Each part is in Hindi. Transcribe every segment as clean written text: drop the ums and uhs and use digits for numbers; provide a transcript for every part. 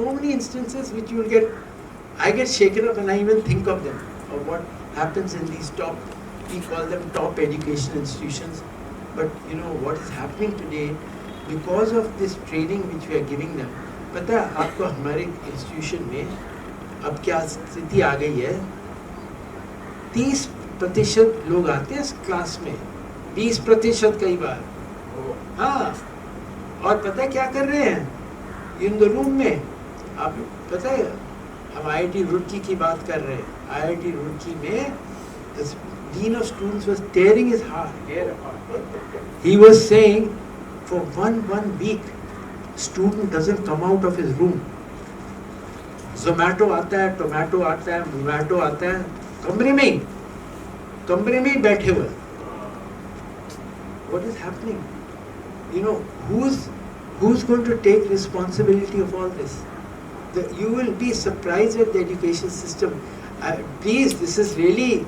so many instances which you will get, I get shaken up and I even think of them, of what happens in these top, we call them top education institutions. But you know what is happening today, because of this training which we are giving them, पता है आपको हमारे इंस्टीट्यूशन में अब क्या स्थिति आ गई है, 30% लोग आते हैं क्लास में, 20% कई बार, हाँ, और पता है क्या कर रहे हैं इन द रूम में, आप पता है हम IIT रुड़की की बात कर रहे हैं, IIT रुड़की में the dean of students was tearing his hair apart. He was saying for one week student doesn't come out of his room. Zomato आता है, टोमेटो आता है, मोमेटो आता है, कमरे में ही बैठे हुए. What is happening? You know, who's going to take responsibility of all this? You will be surprised at the education system. Please, this is really,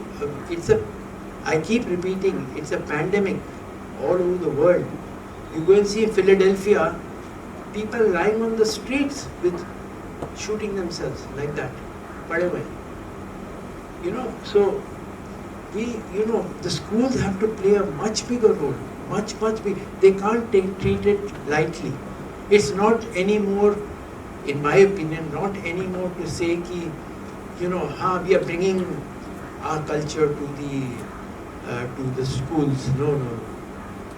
I keep repeating, it's a pandemic all over the world. You go and see in Philadelphia, people lying on the streets with shooting themselves like that, whatever. You know, so the schools have to play a much bigger role, much bigger. They can't treat it lightly. It's not anymore, in my opinion, not anymore to say ki, we are bringing our culture to the schools. No.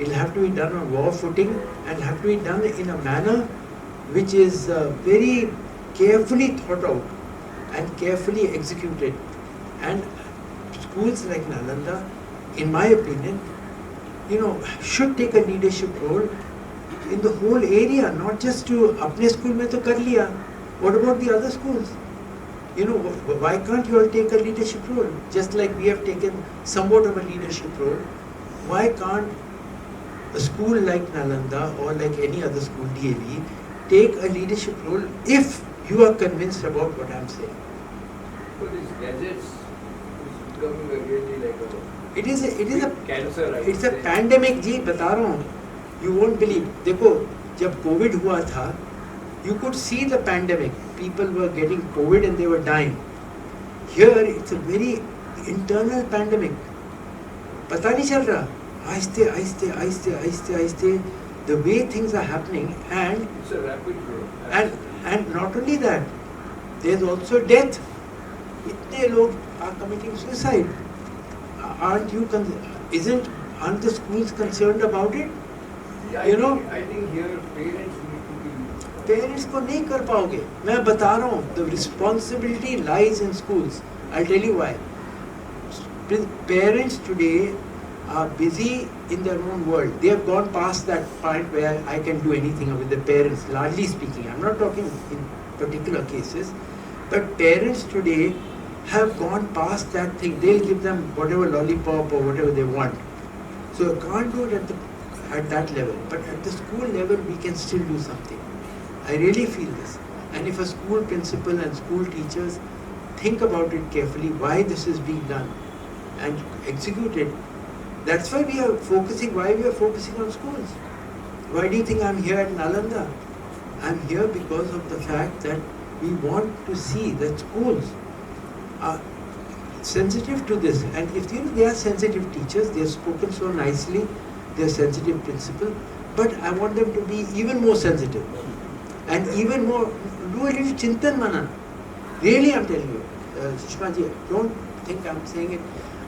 It'll have to be done on war footing and have to be done in a manner which is very carefully thought out and carefully executed. And schools like Nalanda, in my opinion, should take a leadership role in the whole area, not just to apne school mein to kar liya. What about the other schools? Why can't you all take a leadership role? Just like we have taken somewhat of a leadership role, why can't a school like Nalanda or like any other school, DAV, take a leadership role if you are convinced about what I am saying? So these gadgets is becoming really like a... It is a cancer. It's a pandemic, जी बता रहा हूँ. You won't believe. देखो जब COVID हुआ था, you could see the pandemic. People were getting COVID and they were dying. Here it's a very internal pandemic. पता नहीं चल रहा. आहिस्ते, the way things are happening, and it's a rapid growth. And not only that, there's also death. इतने लोग are committing suicide. Aren't the schools concerned about it? Yeah, I think here parents need to be... Parents को नहीं कर पाओगे. मैं बता रहा हूँ, the responsibility lies in schools. I'll tell you why. Parents today are busy in their own world. They have gone past that point where I can do anything with the parents, largely speaking. I'm not talking in particular cases, but parents today have gone past that thing. They'll give them whatever lollipop or whatever they want. So you can't do it at that level. But at the school level, we can still do something. I really feel this. And if a school principal and school teachers think about it carefully, why this is being done and execute it, that's why we are focusing on schools. Why do you think I'm here at Nalanda? I'm here because of the fact that we want to see that schools are sensitive to this. And if they are sensitive teachers, they have spoken so nicely, they are sensitive principal, but I want them to be even more sensitive and even more, do a little chintan manan. Really, I'm telling you, Sushma ji, don't think I'm saying it.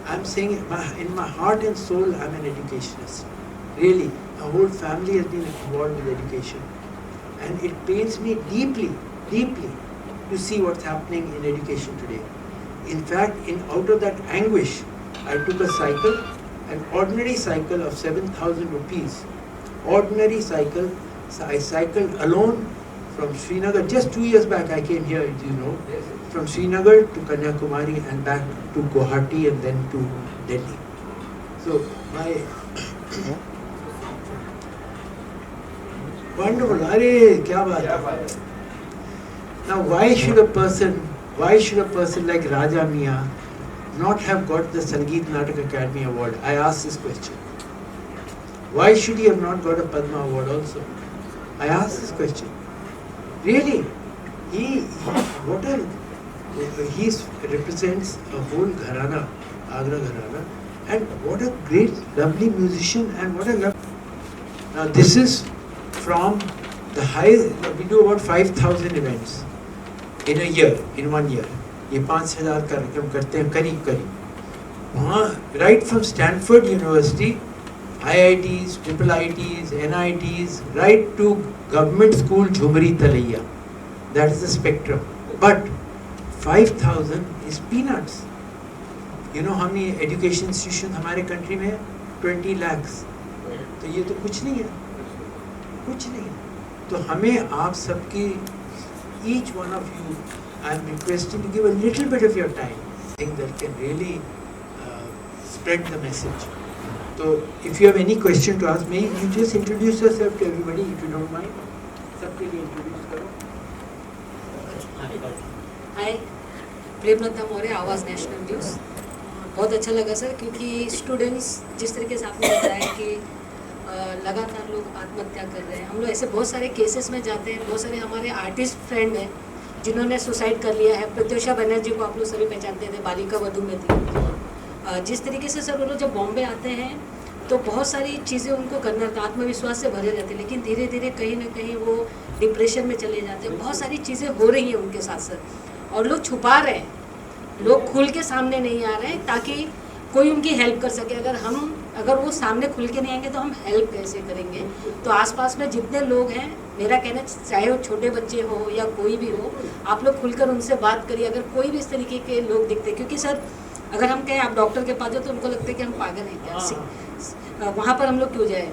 I'm saying it in my heart and soul, I'm an educationist. Really, our whole family has been involved with education. And it pains me deeply to see what's happening in education today. In fact, out of that anguish, I took a cycle, an ordinary cycle of 7,000 rupees. Ordinary cycle. So I cycled alone from Srinagar. Just 2 years back I came here, from Srinagar to Kanyakumari and back to Guwahati and then to Delhi. So wonderful. Arey, kya baat hai. Now why should a person like Raja Miah not have got the Sangeet Natak Academy Award? I ask this question. Why should he have not got a Padma Award also? I ask this question. Really? he represents a whole gharana, Agra gharana, and what a great, lovely musician, and what a Now this is from the high. We do about 5,000 events in a year, in 1 year. ये 5,000 कार्यक्रम करते हैं करीब करीब. वहाँ right from Stanford University, IITs, triple IITs, NITs, right to government school Jhumri Talaiya. That is the spectrum. But 5,000 is peanuts. You know how many education institutions हमारे country में है? 20 lakhs. तो ये तो कुछ नहीं है, कुछ नहीं है. तो हमें आप सबकी, each one of you, I am requesting to give a little bit of your time. I think that can really spread the message. So if you have any question to ask me, you just introduce yourself to everybody if you don't mind. सबके लिए introduce करो. हाय, प्रेमलता मौर्य, आवाज़ नेशनल न्यूज़. बहुत अच्छा लगा सर, क्योंकि स्टूडेंट्स जिस तरीके से आपने बताया कि लगातार लोग आत्महत्या कर रहे हैं. हम लोग ऐसे बहुत सारे केसेस में जाते हैं. बहुत सारे हमारे आर्टिस्ट फ्रेंड हैं जिन्होंने सुसाइड कर लिया है. प्रत्युषा बनर्जी को आप लोग सभी पहचानते थे, बालिका वधू में थी. जिस तरीके से सर वो लोग जब बॉम्बे आते हैं तो बहुत सारी चीज़ें उनको करना था, आत्मविश्वास से भरे रहते हैं, लेकिन धीरे धीरे कहीं ना कहीं वो डिप्रेशन में चले जाते हैं. बहुत सारी चीज़ें हो रही हैं उनके साथ सर, और लोग छुपा रहे हैं, लोग खुल के सामने नहीं आ रहे हैं ताकि कोई उनकी हेल्प कर सके. अगर वो सामने खुल के नहीं आएंगे तो हम हेल्प कैसे करेंगे. तो आसपास में जितने लोग हैं, मेरा कहना चाहे वो छोटे बच्चे हो या कोई भी हो, आप लोग खुलकर उनसे बात करिए. अगर कोई भी इस तरीके के लोग दिखते हैं, क्योंकि सर अगर हम कहें आप डॉक्टर के पास जाओ तो उनको लगता है कि हम पागल हैं क्या, वहाँ पर हम लोग क्यों जाए.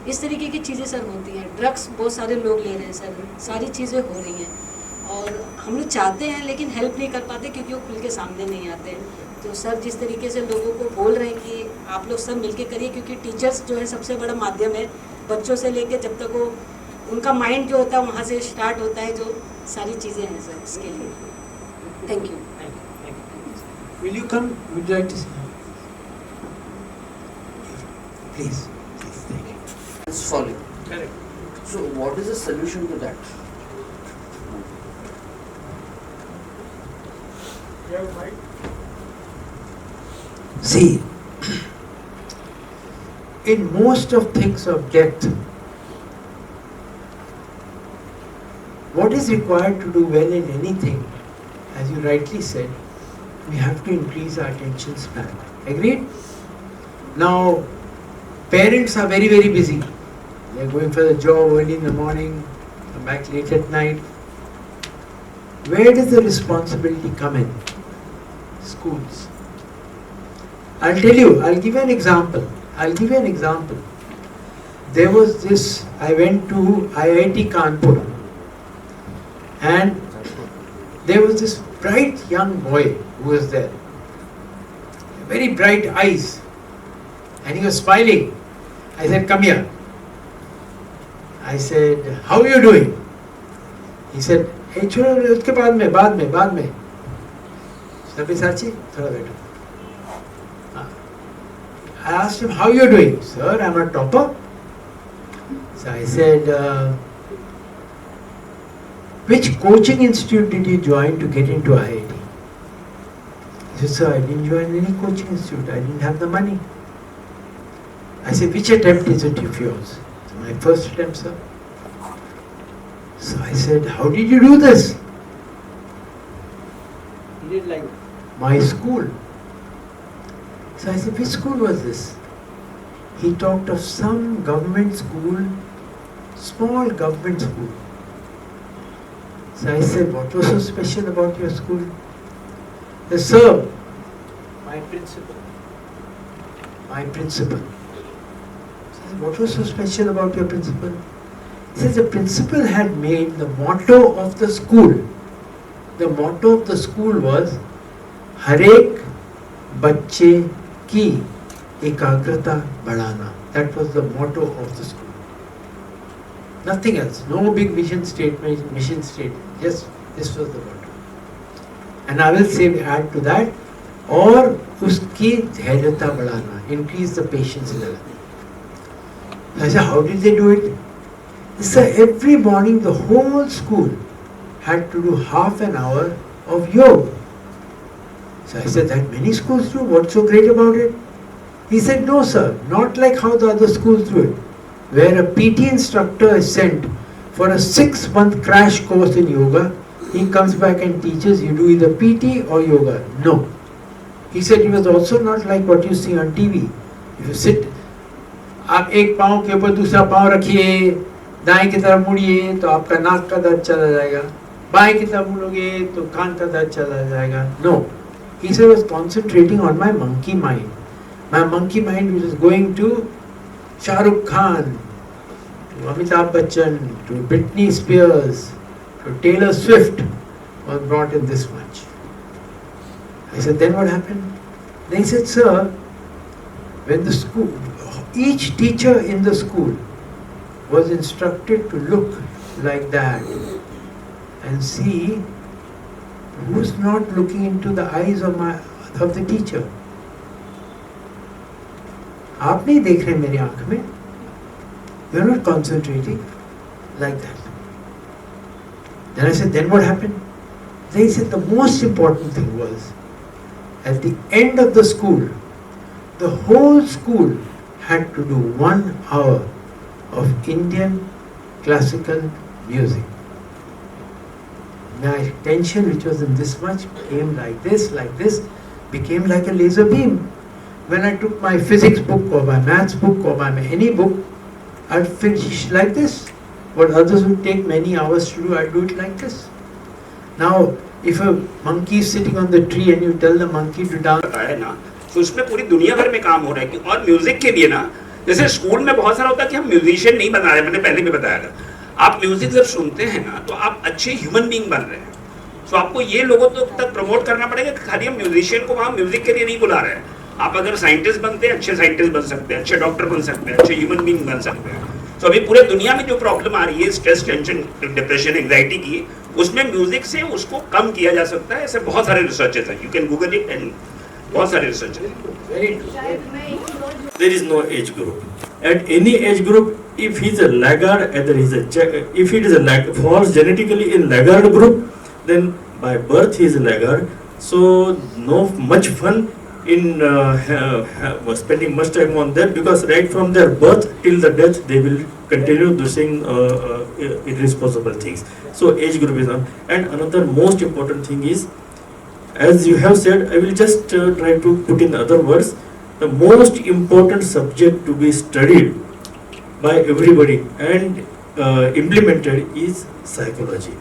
इस तरीके की चीज़ें सर होती हैं. ड्रग्स बहुत सारे लोग ले रहे हैं सर, सारी चीज़ें हो रही हैं और हम लोग चाहते हैं लेकिन हेल्प नहीं कर पाते क्योंकि वो खुल के सामने नहीं आते हैं. तो सर जिस तरीके से लोगों को बोल रहे हैं कि आप लोग सब मिलके करिए, क्योंकि टीचर्स जो है सबसे बड़ा माध्यम है. बच्चों से लेकर जब तक वो उनका माइंड जो होता है वहाँ से स्टार्ट होता है, जो सारी चीज़ें हैं सर इसके लिए. Thank you. Will you come? Would you like to say? Please. Please, thank you. It's falling. Correct. So what is the solution to that? See, in most of things of death, what is required to do well in anything, as you rightly said, we have to increase our attention span. Agreed? Now, parents are very, very busy. They are going for the job early in the morning, come back late at night. Where does the responsibility come in? Schools. I'll tell you, I'll give you an example. There was this, I went to IIT Kanpur, and there was this bright young boy who was there, very bright eyes, and he was smiling. I said, come here. I said, how are you doing? He said, hey, छोड़ो उसके बाद में. Sabyasachi, थोड़ा बैठो. I asked him, how are you doing? Sir, I'm a topper. So I said, which coaching institute did you join to get into IIT? He said, sir, I didn't join any coaching institute. I didn't have the money. I said, which attempt is it of yours? So my first attempt, sir. So I said, how did you do this? He did like my school. So I said, which school was this? He talked of some government school, small government school. So I said, what was so special about your school? He said, sir, my principal. I said, what was so special about your principal? He says the principal had made the motto of the school. The motto of the school was, हरेक बच्चे की एकाग्रता बढ़ाना. That was the motto of the school. Nothing else. No big mission statement. Just this was the motto. And I will say, add to that, और उसकी धैर्यता बढ़ाना. Increase the patience level. I said, how did they do it? Sir, every morning the whole school had to do half an hour of yoga. So I said, that many schools do, what's so great about it? He said, no sir, not like how the other schools do it, where a PT instructor is sent for a 6-month crash course in yoga. He comes back and teaches, you do either PT or yoga. No. He said it was also not like what you see on TV. If you sit, आप एक पाँव के ऊपर दूसरा पाँव रखिए, दाएं की तरफ मुड़िए तो आपका नाक का दर्द चला जाएगा, बाएं की तरफ मुड़ोगे तो कान का दर्द चला जाएगा. No. He said I was concentrating on my monkey mind. My monkey mind which was going to Shah Rukh Khan, to Amitabh Bachchan, to Britney Spears, to Taylor Swift was brought in this much. I said, then what happened? They said, sir, when the school, each teacher in the school was instructed to look like that and see who's not looking into the eyes of the teacher. आप नहीं देख रहे मेरी आंख में. You're not concentrating like that. Then I said, then what happened? They said the most important thing was, at the end of the school, the whole school had to do 1 hour of Indian classical music. My attention, which was in this much, came like this, became like a laser beam. When I took my physics book or my maths book or my any book, I'd finish like this. What others would take many hours to do, I'd do it like this. Now, if a monkey is sitting on the tree and you tell the monkey to dance, है ना, तो उसमें पूरी दुनिया भर में काम हो रहा है कि और म्यूजिक के लिए ना, जैसे स्कूल में बहुत सारा होता है कि हम म्यूजिशियन नहीं बना रहे, मैंने पहले भी बताया था. आप म्यूजिक जब सुनते हैं ना तो आप अच्छे ह्यूमन बीइंग बन रहे हैं. तो आपको ये लोगों तक प्रमोट करना पड़ेगा कि खाली हम म्यूजिशियन को वहाँ म्यूजिक के लिए नहीं बुला रहे हैं. आप अगर साइंटिस्ट बनते हैं, अच्छे साइंटिस्ट बन सकते हैं, अच्छे डॉक्टर बन सकते हैं, अच्छे ह्यूमन बीइंग बन सकते हैं. तो अभी पूरे दुनिया में जो प्रॉब्लम आ रही है स्ट्रेस, टेंशन, डिप्रेशन, एंग्जाइटी की, उसमें म्यूजिक से उसको कम किया जा सकता है. ऐसे बहुत सारे रिसर्चेस हैं, you can Google it and बहुत सारे रिसर्च हैं. There is no age group. At any age group, if he is a laggard, either if it is a falls genetically in laggard group, then by birth he is a laggard. So no much fun in spending much time on that, because right from their birth till the death they will continue doing irresponsible things. So age group is on. And another most important thing is, as you have said, I will just try to put in other words, the most important subject to be studied by everybody and implemented is psychology.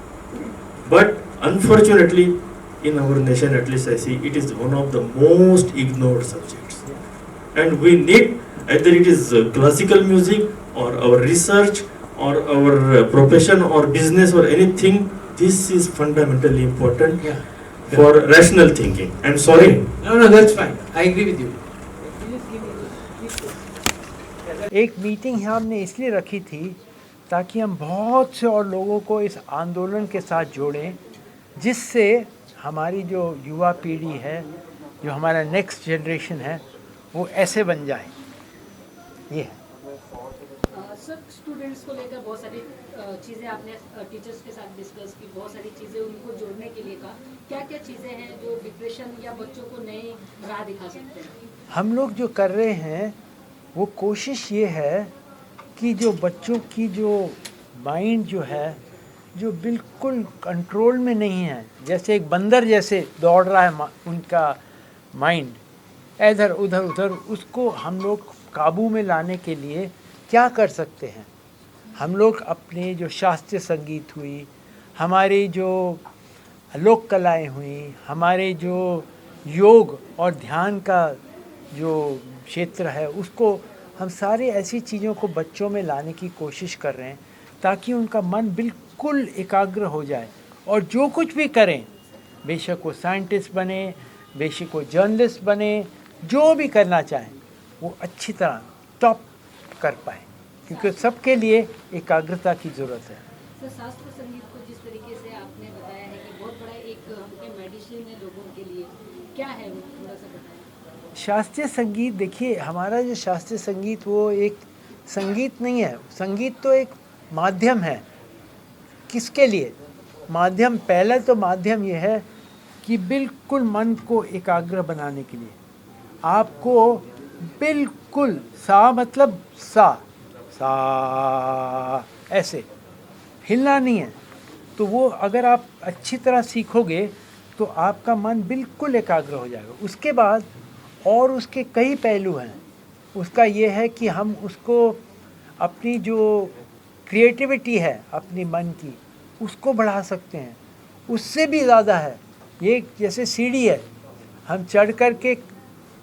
But unfortunately, in our nation, at least I see, it is one of the most ignored subjects. And we need, either it is classical music or our research or our profession or business or anything, this is fundamentally important. yeah. For rational thinking. I'm sorry. No, that's fine. I agree with you. एक मीटिंग हमने इसलिए रखी थी ताकि हम बहुत से और लोगों को इस आंदोलन के साथ जोड़ें, जिससे हमारी जो युवा पीढ़ी है, जो हमारा नेक्स्ट जनरेशन है, वो ऐसे बन जाए. ये है. सर, स्टूडेंट्स को लेकर बहुत सारी चीज़ें आपने टीचर्स के साथ डिस्कस की, बहुत सारी चीज़ें उनको जोड़ने के लिए कहा. क्या क्या चीज़ें हैं जो डिप्रेशन या बच्चों को नई राह दिखा सकते हैं? हम लोग जो कर रहे हैं वो कोशिश ये है कि जो बच्चों की जो माइंड जो है, जो बिल्कुल कंट्रोल में नहीं है, जैसे एक बंदर जैसे दौड़ रहा है उनका माइंड इधर उधर, उसको हम लोग काबू में लाने के लिए क्या कर सकते हैं. हम लोग अपने जो शास्त्रीय संगीत हुई, हमारी जो लोक कलाएँ हुई, हमारे जो योग और ध्यान का जो क्षेत्र है, उसको हम सारे ऐसी चीज़ों को बच्चों में लाने की कोशिश कर रहे हैं ताकि उनका मन बिल्कुल एकाग्र हो जाए और जो कुछ भी करें, बेशक वो साइंटिस्ट बने, बेशक वो जर्नलिस्ट बने, जो भी करना चाहें वो अच्छी तरह टॉप कर पाए, क्योंकि सबके लिए एकाग्रता की ज़रूरत है. सर, शास्त्रीय संगीत को जिस तरीके से आपने बताया है कि बहुत बड़ा एक हमके मेडिसिन है लोगों के लिए, क्या है वो थोड़ा सा बताएं. शास्त्रीय संगीत, देखिए हमारा जो शास्त्रीय संगीत वो एक संगीत नहीं है. संगीत तो एक माध्यम है. किसके लिए? माध्यम, पहले तो माध्यम ये है कि बिल्कुल मन को एकाग्र बनाने के लिए आपको बिल्कुल सा मतलब सा ऐसे हिलना नहीं है। तो वो अगर आप अच्छी तरह सीखोगे तो आपका मन बिल्कुल एकाग्र हो जाएगा। उसके बाद और उसके कई पहलू हैं। उसका ये है कि हम उसको अपनी जो क्रिएटिविटी है अपनी मन की उसको बढ़ा सकते हैं। उससे भी ज़्यादा है, ये जैसे सीढ़ी है, हम चढ़ कर के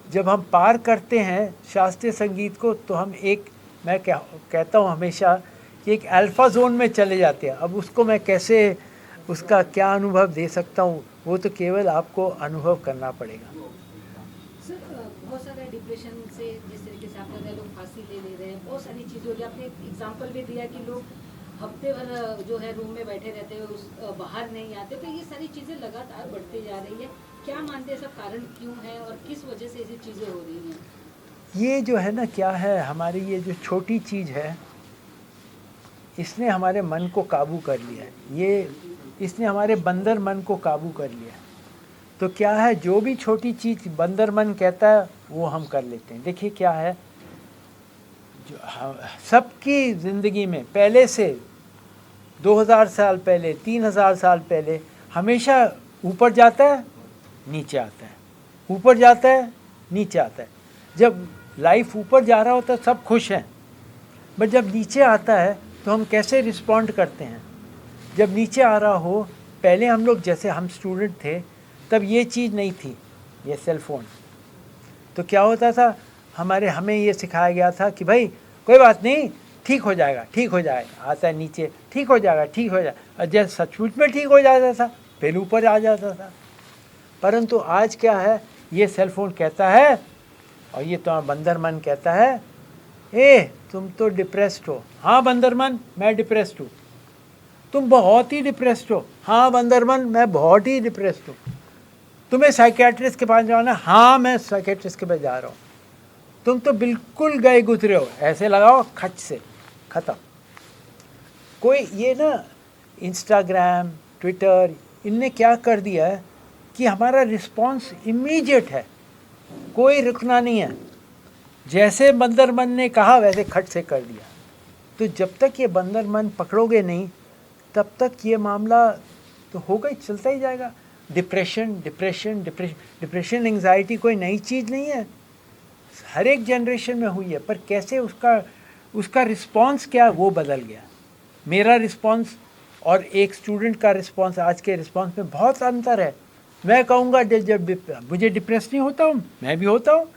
जब हम पार करते हैं शास्त्रीय संगीत को तो हम एक, मैं कहता हूँ हमेशा कि एक अल्फ़ा जोन में चले जाते हैं। अब उसको मैं कैसे उसका क्या अनुभव दे सकता हूँ, वो तो केवल आपको अनुभव करना पड़ेगा। सर बहुत सारे डिप्रेशन से जिस तरीके से आपने बताया लोग फांसी ले रहे हैं, बहुत सारी चीज़ें हो रही है। आपने एक एग्जाम्पल भी दिया कि लोग हफ्ते भर जो है रूम में बैठे रहते हैं, उस बाहर नहीं आते। तो ये सारी चीज़ें लगातार बढ़ती जा रही है, क्या मानते हैं सब कारण क्यों है और किस वजह से ऐसी चीज़ें हो रही हैं? ये जो है ना, क्या है, हमारी ये जो छोटी चीज़ है इसने हमारे मन को काबू कर लिया है। ये इसने हमारे बंदर मन को काबू कर लिया है। तो क्या है, जो भी छोटी चीज़ बंदर मन कहता है वो हम कर लेते हैं। देखिए क्या है, जो सबकी ज़िंदगी में पहले से 2000 साल पहले, 3000 साल पहले हमेशा ऊपर जाता है नीचे आता है, ऊपर जाता है नीचे आता है। जब लाइफ ऊपर जा रहा होता है सब खुश हैं, बट जब नीचे आता है तो हम कैसे रिस्पॉन्ड करते हैं। जब नीचे आ रहा हो, पहले हम लोग जैसे हम स्टूडेंट थे तब ये चीज़ नहीं थी, ये सेल फोन। तो क्या होता था, हमें ये सिखाया गया था कि भाई कोई बात नहीं, ठीक हो जाएगा, ठीक हो जाएगा। आता है नीचे, ठीक हो जाएगा, ठीक हो जाएगा। और जब सचमुच में ठीक हो जाता था फिर ऊपर आ जाता था। परंतु आज क्या है, ये सेल फोन कहता है और ये तुम्हारा बंदर मन कहता है, ए तुम तो डिप्रेस्ड हो। हाँ बंदर मन, मैं डिप्रेस्ड हूँ। तुम बहुत ही डिप्रेस्ड हो। हाँ बंदर मन, मैं बहुत ही डिप्रेस्ड हूँ। तुम्हें साइकियाट्रिस्ट के पास जाना? हाँ मैं साइकियाट्रिस्ट के पास जा रहा हूँ। तुम तो बिल्कुल गए गुजरे हो, ऐसे लगाओ खच से ख़त्म। कोई ये ना इंस्टाग्राम, ट्विटर, इनने क्या कर दिया है कि हमारा रिस्पॉन्स इमीडिएट है, कोई रुकना नहीं है। जैसे बंदर मन ने कहा वैसे खट से कर दिया। तो जब तक ये बंदर मन पकड़ोगे नहीं तब तक ये मामला तो होगा ही, चलता ही जाएगा। डिप्रेशन एंग्जाइटी कोई नई चीज़ नहीं है, हर एक जनरेशन में हुई है। पर कैसे उसका रिस्पॉन्स क्या है वो बदल गया। मेरा रिस्पॉन्स और एक स्टूडेंट का रिस्पॉन्स, आज के रिस्पॉन्स में बहुत अंतर है। मैं कहूँगा जब मुझे डिप्रेस नहीं होता हूँ, मैं भी होता हूँ,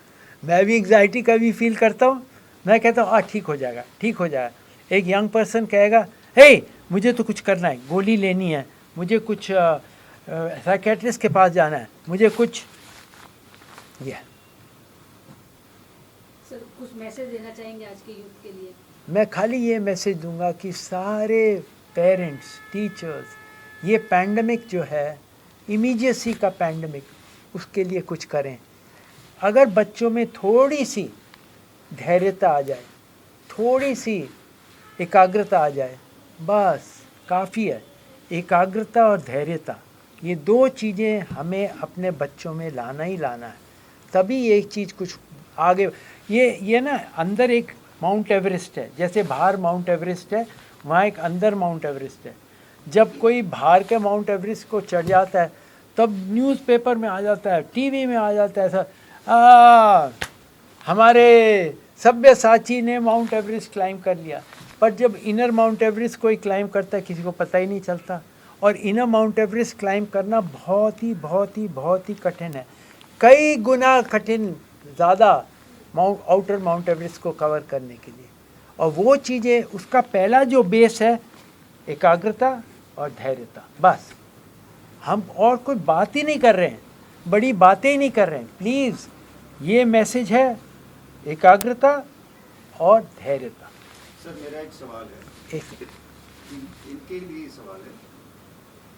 मैं भी एंग्जाइटी का भी फील करता हूँ। मैं कहता हूँ ठीक हो जाएगा, ठीक हो जाएगा। एक यंग पर्सन कहेगा, हे मुझे तो कुछ करना है, गोली लेनी है, मुझे कुछ साइकियाट्रिस्ट के पास जाना है, मुझे कुछ ये। सर कुछ मैसेज देना चाहेंगे आज के यूथ के लिए? मैं खाली ये मैसेज दूंगा कि सारे पेरेंट्स, टीचर्स, ये पैंडमिक जो है, इमीडिएसी का पैंडमिक, उसके लिए कुछ करें। अगर बच्चों में थोड़ी सी धैर्यता आ जाए, थोड़ी सी एकाग्रता आ जाए, बस काफ़ी है। एकाग्रता और धैर्यता, ये दो चीज़ें हमें अपने बच्चों में लाना ही लाना है, तभी ये चीज़ कुछ आगे। ये ना अंदर एक माउंट एवरेस्ट है, जैसे बाहर माउंट एवरेस्ट है, वहाँ एक अंदर माउंट एवरेस्ट है। जब कोई बाहर के माउंट एवरेस्ट को चढ़ जाता है तब न्यूज़पेपर में आ जाता है, टीवी में आ जाता है, ऐसा हमारे सब्यसाची ने माउंट एवरेस्ट क्लाइम कर लिया। पर जब इनर माउंट एवरेस्ट कोई क्लाइम करता है किसी को पता ही नहीं चलता। और इनर माउंट एवरेस्ट क्लाइम करना बहुत ही कठिन है, कई गुना कठिन ज़्यादा आउटर माउंट एवरेस्ट को कवर करने के लिए। और वो चीज़ें, उसका पहला जो बेस है एकाग्रता और धैर्यता, बस। हम और कोई बात ही नहीं कर रहे हैं, बड़ी बातें ही नहीं कर रहे हैं। प्लीज़ ये मैसेज है, एकाग्रता और धैर्यता। सर मेरा एक सवाल है, इनके लिए सवाल है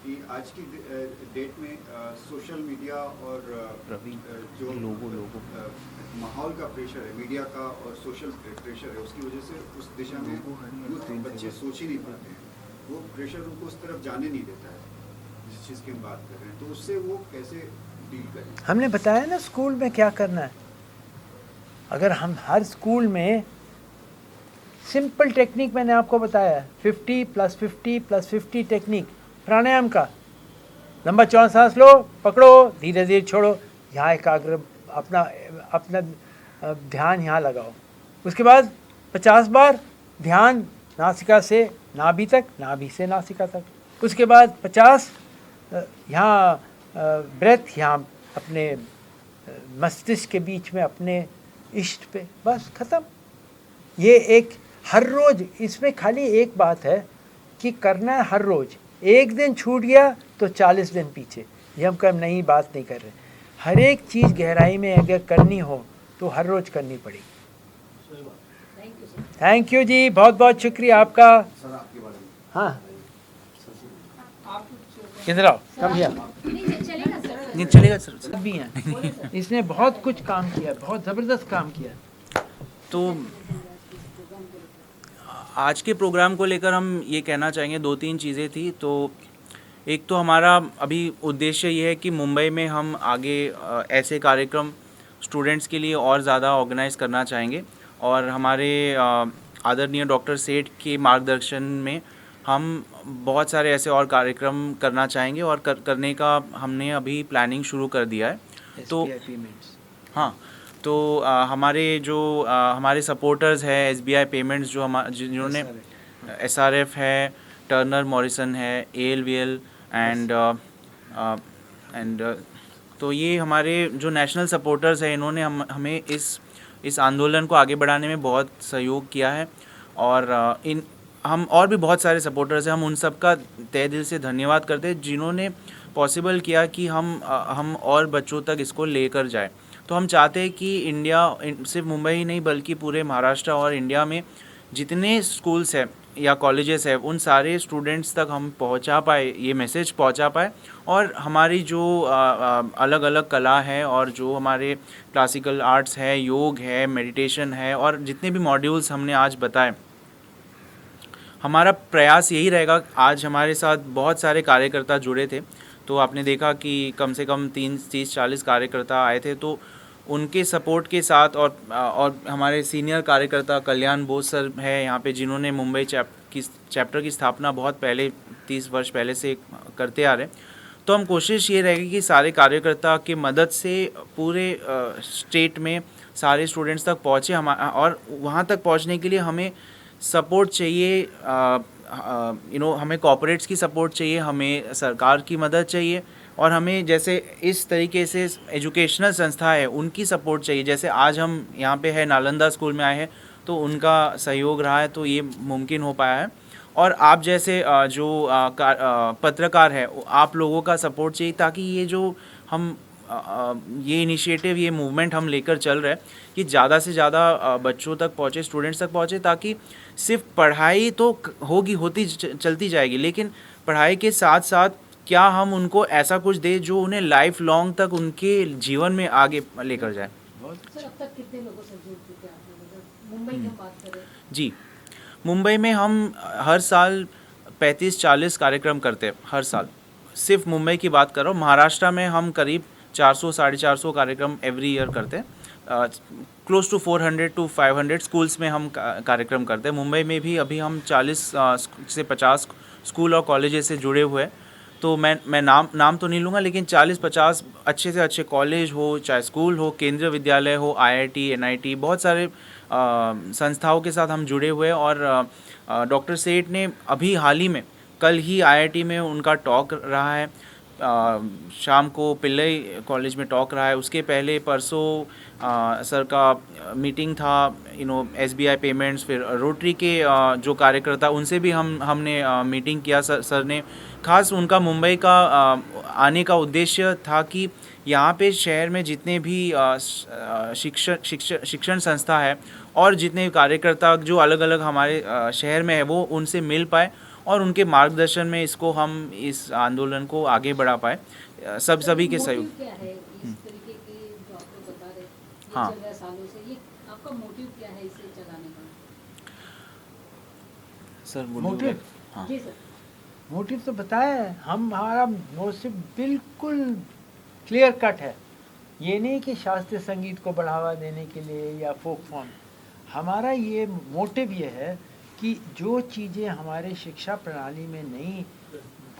कि आज की डेट में सोशल मीडिया और जो माहौल का प्रेशर है, मीडिया का और सोशल प्रेशर है, उसकी वजह से उस दिशा में यूथ बच्चे सोच ही नहीं पाते हैं। वो प्रेशर उनको उस तरफ जाने नहीं देता है। जिस चीज़ की हम बात कर रहे हैं, तो उससे वो कैसे डील करें? हमने बताया ना स्कूल में क्या करना है। अगर हम हर स्कूल में सिंपल टेक्निक मैंने आपको बताया 50 + 50 + 50 टेक्निक प्राणायाम का, लंबा चौड़ा सांस लो, पकड़ो, धीरे धीरे छोड़ो, यहाँ एकाग्र अपना अपना ध्यान यहाँ लगाओ। उसके बाद 50 बार ध्यान नासिका से नाभि तक, नाभि से नासिका तक। उसके बाद 50 यहाँ ब्रेथ, यहाँ अपने मस्तिष्क के बीच में अपने इष्ट पे, बस ख़त्म। ये एक हर रोज़, इसमें खाली एक बात है कि करना है हर रोज़। एक दिन छूट गया तो 40 दिन पीछे। ये हम कम नई बात नहीं कर रहे। हर एक चीज़ गहराई में अगर करनी हो तो हर रोज़ करनी पड़ेगी। थैंक यू जी, बहुत बहुत शुक्रिया आपका। सर आपके बारे में हाँ, किधर आओ, कम हियर। नहीं चलेगा सर। भी हैं, इसने बहुत कुछ काम किया, बहुत ज़बरदस्त काम किया। तो आज के प्रोग्राम को लेकर हम ये कहना चाहेंगे, 2-3 चीज़ें थी। तो एक तो हमारा अभी उद्देश्य ये है कि मुंबई में हम आगे ऐसे कार्यक्रम स्टूडेंट्स के लिए और ज़्यादा ऑर्गेनाइज करना चाहेंगे, और हमारे आदरणीय डॉक्टर सेठ के मार्गदर्शन में हम बहुत सारे ऐसे और कार्यक्रम करना चाहेंगे, और करने का हमने अभी प्लानिंग शुरू कर दिया है। तो हाँ, तो हमारे जो हमारे सपोर्टर्स हैं SBI पेमेंट्स, जो जिन्होंने SRF है, टर्नर मॉरिसन है, ALVL एंड तो ये हमारे जो नेशनल सपोर्टर्स हैं, इन्होंने हमें इस आंदोलन को आगे बढ़ाने में बहुत सहयोग किया है। और हम और भी बहुत सारे सपोर्टर्स हैं, हम उन सब का तहे दिल से धन्यवाद करते हैं जिन्होंने पॉसिबल किया कि हम और बच्चों तक इसको लेकर जाए। तो हम चाहते हैं कि इंडिया, सिर्फ मुंबई ही नहीं बल्कि पूरे महाराष्ट्र और इंडिया में जितने स्कूल्स हैं या कॉलेजेस है, उन सारे स्टूडेंट्स तक हम पहुंचा पाए, ये मैसेज पहुंचा पाए। और हमारी जो अलग अलग कला है, और जो हमारे क्लासिकल आर्ट्स है, योग है, मेडिटेशन है, और जितने भी मॉड्यूल्स हमने आज बताए, हमारा प्रयास यही रहेगा। आज हमारे साथ बहुत सारे कार्यकर्ता जुड़े थे, तो आपने देखा कि कम से कम 30-40 कार्यकर्ता आए थे। तो उनके सपोर्ट के साथ, और हमारे सीनियर कार्यकर्ता कल्याण बोस सर है यहाँ पे, जिन्होंने मुंबई चैप्टर की स्थापना बहुत पहले 30 वर्ष पहले से करते आ रहे हैं। तो हम कोशिश ये रहेगी कि सारे कार्यकर्ता की मदद से पूरे स्टेट में सारे स्टूडेंट्स तक पहुँचे। और वहाँ तक पहुँचने के लिए हमें सपोर्ट चाहिए, हमें कॉर्पोरेट्स की सपोर्ट चाहिए, हमें सरकार की मदद चाहिए, और हमें जैसे इस तरीके से एजुकेशनल संस्था है उनकी सपोर्ट चाहिए। जैसे आज हम यहाँ पे है नालंदा स्कूल में आए हैं, तो उनका सहयोग रहा है, तो ये मुमकिन हो पाया है। और आप जैसे जो पत्रकार है, आप लोगों का सपोर्ट चाहिए, ताकि ये जो हम ये इनिशिएटिव, ये मूवमेंट हम लेकर चल रहे हैं, कि ज़्यादा से ज़्यादा बच्चों तक पहुँचे, स्टूडेंट्स तक पहुँचे, ताकि सिर्फ पढ़ाई तो होती चलती जाएगी, लेकिन पढ़ाई के साथ साथ क्या हम उनको ऐसा कुछ दें जो उन्हें लाइफ लॉन्ग तक उनके जीवन में आगे लेकर जाए। सर, अब तक कितने लोगों से जुड़ चुके हैं आप लोग? मुंबई की बात करें जी, मुंबई में हम हर साल 35-40 कार्यक्रम करते हैं, हर साल। सिर्फ मुंबई की बात कर रहा हूँ। महाराष्ट्र में हम करीब 400-450 कार्यक्रम एवरी ईयर करते हैं। क्लोज टू 400 to 500 स्कूल्स में हम कार्यक्रम करते हैं। मुंबई में भी अभी हम 40 से 50 स्कूल और कॉलेजेस से जुड़े हुए हैं। तो मैं नाम तो नहीं लूँगा, लेकिन 40-50 अच्छे से अच्छे कॉलेज हो, चाहे स्कूल हो, केंद्रीय विद्यालय हो, IIT, NIT, बहुत सारे संस्थाओं के साथ हम जुड़े हुए हैं। और डॉक्टर सेठ ने अभी हाल ही में, कल ही IIT में उनका टॉक रहा है, शाम को पिल्लई कॉलेज में टॉक रहा है। उसके पहले परसों सर का मीटिंग था, SBI पेमेंट्स, फिर रोटरी के जो कार्यकर्ता, उनसे भी हमने मीटिंग किया। सर ने खास उनका मुंबई का आने का उद्देश्य था कि यहाँ पे शहर में जितने भी शिक्षण संस्था है और जितने कार्यकर्ता जो अलग अलग हमारे शहर में है, वो उनसे मिल पाए और उनके मार्गदर्शन में इसको हम इस आंदोलन को आगे बढ़ा पाए, सभी के सहयोग। क्या है इस तरीके की जो आप लोग बता रहे हैं, हाँ। चल रहा है सालों से, ये आपका मोटिव क्या है इसे चलाने का? Sir motive? हाँ। जी सर। मोटिव तो बताया है, हमारा मोटिव बिल्कुल क्लियर कट है। ये नहीं कि शास्त्रीय संगीत को बढ़ावा देने के लिए या फोक फॉर्म, हमारा ये मोटिव ये है कि जो चीज़ें हमारे शिक्षा प्रणाली में नहीं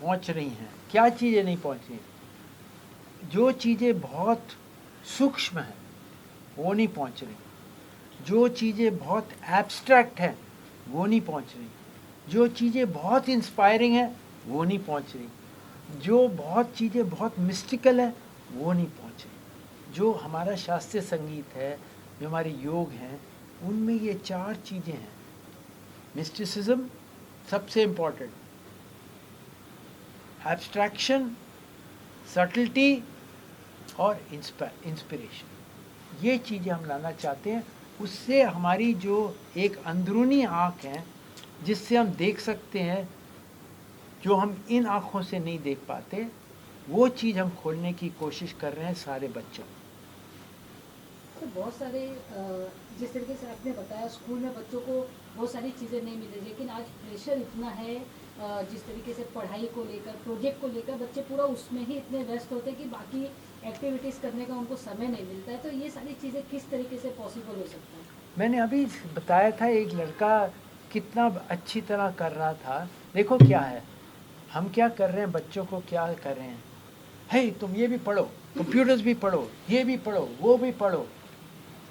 पहुंच रही हैं, क्या चीज़ें नहीं पहुंच रही, जो चीज़ें बहुत सूक्ष्म हैं वो नहीं पहुंच रही, जो चीज़ें बहुत एब्स्ट्रैक्ट हैं वो नहीं पहुंच रही, जो चीज़ें बहुत इंस्पायरिंग हैं वो नहीं पहुंच रही, जो बहुत चीज़ें बहुत मिस्टिकल है वो नहीं पहुंच रही। जो हमारा शास्त्रीय संगीत है, जो हमारे योग हैं, उनमें ये 4 चीज़ें हैं। मिस्टिसिज्म सबसे इम्पोर्टेंट, एब्स्ट्रैक्शन, सटलिटी और इंस्पिरेशन, ये चीज़ें हम लाना चाहते हैं। उससे हमारी जो एक अंदरूनी आँख है जिससे हम देख सकते हैं जो हम इन आँखों से नहीं देख पाते, वो चीज़ हम खोलने की कोशिश कर रहे हैं सारे बच्चों। तो बहुत सारे जिस तरीके से आपने बताया स्कूल में बच्चों को बहुत सारी चीज़ें नहीं मिल रही, लेकिन आज प्रेशर इतना है जिस तरीके से पढ़ाई को लेकर, प्रोजेक्ट को लेकर बच्चे पूरा उसमें ही इतने व्यस्त होते हैं कि बाकी एक्टिविटीज़ करने का उनको समय नहीं मिलता है। तो ये सारी चीज़ें किस तरीके से पॉसिबल हो सकता है? मैंने अभी बताया था, एक लड़का कितना अच्छी तरह कर रहा था। देखो क्या है, हम क्या कर रहे हैं, बच्चों को क्या कर रहे हैं, हे तुम ये भी पढ़ो, कंप्यूटर्स भी पढ़ो, ये भी पढ़ो, वो भी पढ़ो।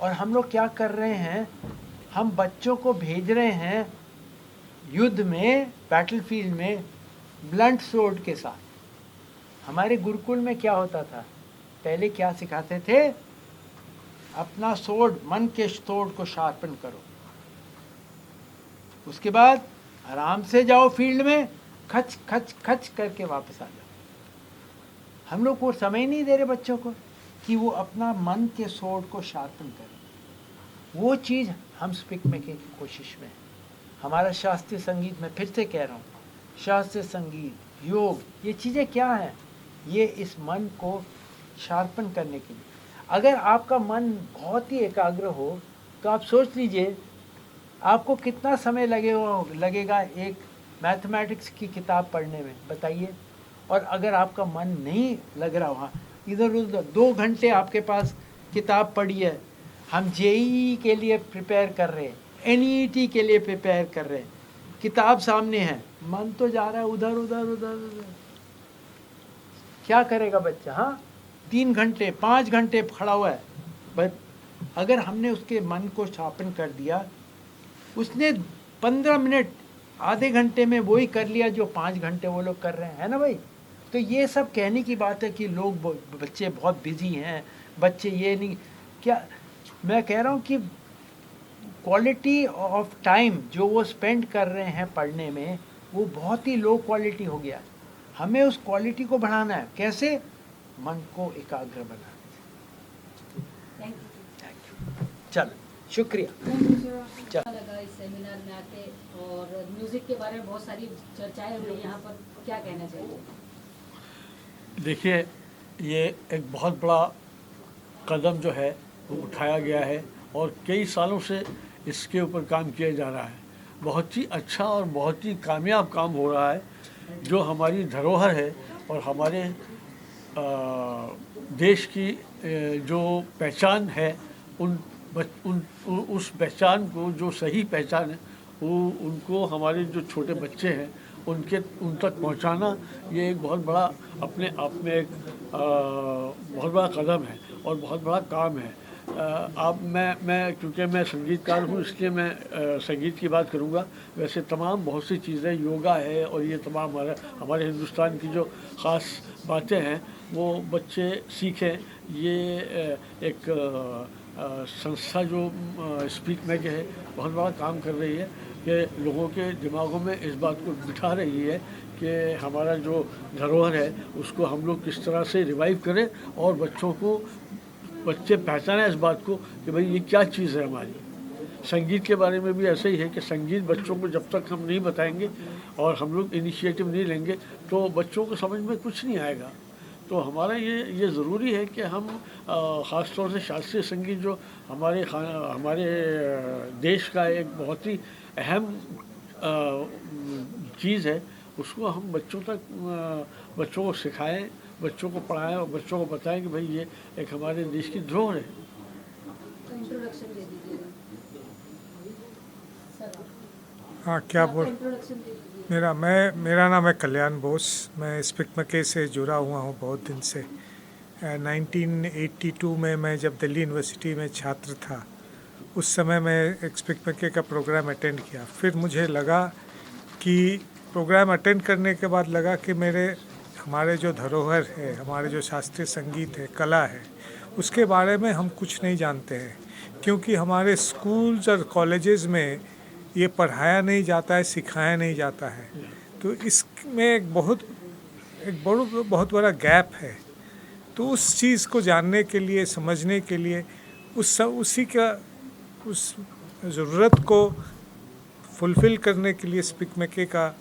और हम लोग क्या कर रहे हैं, हम बच्चों को भेज रहे हैं युद्ध में, बैटलफील्ड में ब्लंट सोर्ड के साथ। हमारे गुरुकुल में क्या होता था, पहले क्या सिखाते थे, अपना सोर्ड, मन के सोर्ड को शार्पन करो, उसके बाद आराम से जाओ फील्ड में, खच खच खच करके वापस आ जाओ। हम लोग को समय नहीं दे रहे बच्चों को कि वो अपना मन के सोर्ड को शार्पन करें। वो चीज़ हम स्पीक में की कोशिश में। हमारा शास्त्रीय संगीत में फिर से कह रहा हूँ, शास्त्रीय संगीत, योग, ये चीज़ें क्या हैं, ये इस मन को शार्पन करने के लिए। अगर आपका मन बहुत ही एकाग्र हो तो आप सोच लीजिए आपको कितना समय लगेगा एक मैथमेटिक्स की किताब पढ़ने में, बताइए। और अगर आपका मन नहीं लग रहा वहाँ, इधर उधर 2 घंटे आपके पास किताब पढ़ी है, हम जेईई के लिए प्रिपेयर कर रहे हैं, एनईटी के लिए प्रिपेयर कर रहे हैं, किताब सामने है, मन तो जा रहा है उधर उधर उधर उधर। क्या करेगा बच्चा? हाँ, 3 घंटे 5 घंटे खड़ा हुआ है, बट अगर हमने उसके मन को शार्पन कर दिया, उसने 15 मिनट आधे घंटे में वही कर लिया जो 5 घंटे वो लोग कर रहे हैं, है ना भाई। तो ये सब कहने की बात है कि लोग बच्चे बहुत बिजी हैं, बच्चे ये नहीं, क्या मैं कह रहा हूँ कि क्वालिटी ऑफ टाइम जो वो स्पेंड कर रहे हैं पढ़ने में, वो बहुत ही लो क्वालिटी हो गया। हमें उस क्वालिटी को बढ़ाना है। कैसे? मन को एकाग्र बनाना। Thank you. चल, शुक्रिया। अच्छा लगा इस सेमिनार में आके, और म्यूजिक के बारे में बहुत सारी चर्चाएं हुई यहाँ पर, क्या कहना चाहिए? देखिए, ये एक बहुत बड़ा कदम जो है वो उठाया गया है और कई सालों से इसके ऊपर काम किया जा रहा है। बहुत ही अच्छा और बहुत ही कामयाब काम हो रहा है। जो हमारी धरोहर है और हमारे देश की जो पहचान है, उस पहचान को, जो सही पहचान है, वो उनको हमारे जो छोटे बच्चे हैं उन तक पहुंचाना, ये एक बहुत बड़ा अपने आप में एक बहुत बड़ा कदम है और बहुत बड़ा काम है। मैं क्योंकि मैं संगीतकार हूँ, इसलिए मैं संगीत की बात करूँगा। वैसे तमाम बहुत सी चीज़ें, योगा है और ये तमाम हमारे हिंदुस्तान की जो ख़ास बातें हैं वो बच्चे सीखें। ये एक संस्था जो स्पीक में है बहुत बड़ा काम कर रही है कि लोगों के दिमागों में इस बात को बिठा रही है कि हमारा जो धरोहर है उसको हम लोग किस तरह से रिवाइव करें और बच्चे पहचानें इस बात को कि भाई ये क्या चीज़ है हमारी। संगीत के बारे में भी ऐसा ही है कि संगीत बच्चों को जब तक हम नहीं बताएंगे और हम लोग इनिशिएटिव नहीं लेंगे तो बच्चों को समझ में कुछ नहीं आएगा। तो हमारा ये ज़रूरी है कि हम ख़ास तौर से शास्त्रीय संगीत जो हमारे देश का एक बहुत ही अहम चीज़ है, उसको हम बच्चों को सिखाएं, बच्चों को पढ़ाएं और बच्चों को बताएं कि भाई ये एक हमारे देश की धरोहर है। इंट्रोडक्शन दे दीजिएगा सर। हाँ, क्या आपका बोल इंट्रोडक्शन दे दीजिए। मेरा नाम है कल्याण बोस। मैं स्पिकमके से जुड़ा हुआ हूँ बहुत दिन से। 1982 में मैं जब दिल्ली यूनिवर्सिटी में छात्र था, उस समय मैं एक स्पिकमके का प्रोग्राम अटेंड किया। फिर मुझे लगा कि प्रोग्राम अटेंड करने के बाद लगा कि हमारे जो धरोहर है, हमारे जो शास्त्रीय संगीत है, कला है, उसके बारे में हम कुछ नहीं जानते हैं, क्योंकि हमारे स्कूल्स और कॉलेजेस में ये पढ़ाया नहीं जाता है, सिखाया नहीं जाता है। तो इसमें एक बहुत बड़ा गैप है। तो उस चीज़ को जानने के लिए, समझने के लिए, उस ज़रूरत को फुलफ़िल करने के लिए स्पिकमके का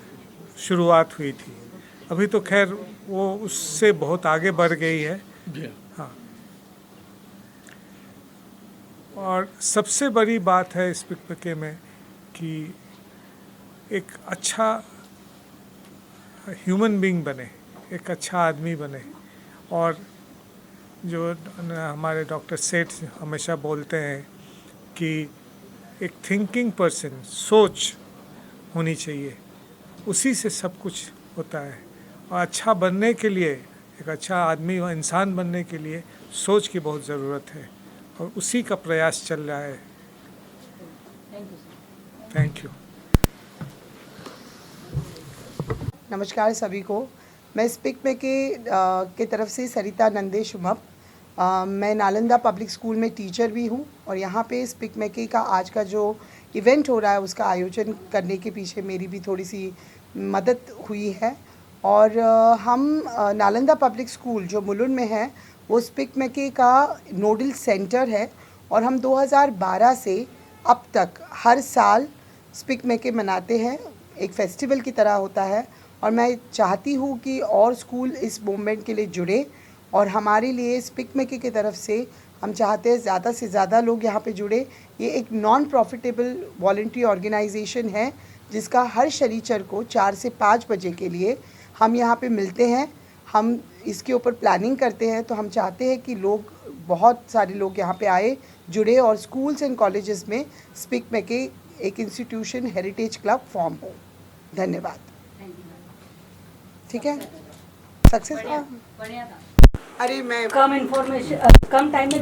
शुरुआत हुई थी। अभी तो खैर वो उससे बहुत आगे बढ़ गई है। हाँ, और सबसे बड़ी बात है स्पिकमके में कि एक अच्छा ह्यूमन बीइंग बने, एक अच्छा आदमी बने। और जो हमारे डॉक्टर सेठ हमेशा बोलते हैं कि एक थिंकिंग पर्सन, सोच होनी चाहिए, उसी से सब कुछ होता है। और अच्छा बनने के लिए, एक अच्छा आदमी व इंसान बनने के लिए सोच की बहुत ज़रूरत है, और उसी का प्रयास चल रहा है। Thank you. नमस्कार सभी को। मैं स्पिकमके के तरफ से सरिता नंदे शुभम। मैं नालंदा पब्लिक स्कूल में टीचर भी हूँ, और यहाँ पे स्पिकमके का आज का जो इवेंट हो रहा है उसका आयोजन करने के पीछे मेरी भी थोड़ी सी मदद हुई है। और हम नालंदा पब्लिक स्कूल जो मुलुंड में है वो स्पिकमके का नोडल सेंटर है, और हम 2012 से अब तक हर साल स्पिकमके मनाते हैं। एक फेस्टिवल की तरह होता है, और मैं चाहती हूँ कि और स्कूल इस मूवमेंट के लिए जुड़े। और हमारे लिए स्पिकमके की तरफ से हम चाहते हैं ज़्यादा से ज़्यादा लोग यहाँ पे जुड़े। ये एक नॉन प्रॉफिटेबल वॉलंटरी ऑर्गेनाइजेशन है, जिसका हर शनिचर को 4 से 5 बजे के लिए हम यहाँ पे मिलते हैं। हम इसके ऊपर प्लानिंग करते हैं, तो हम चाहते हैं कि बहुत सारे लोग यहाँ पे आए, जुड़े, और स्कूल्स एंड कॉलेजेस में स्पिकमके एक इंस्टीट्यूशन, हेरिटेज क्लब फॉर्म हो। धन्यवाद। ठीक है, सक्सेस। बढ़िया था। अरे मैं कम इन्फॉर्मेशन, कम टाइम में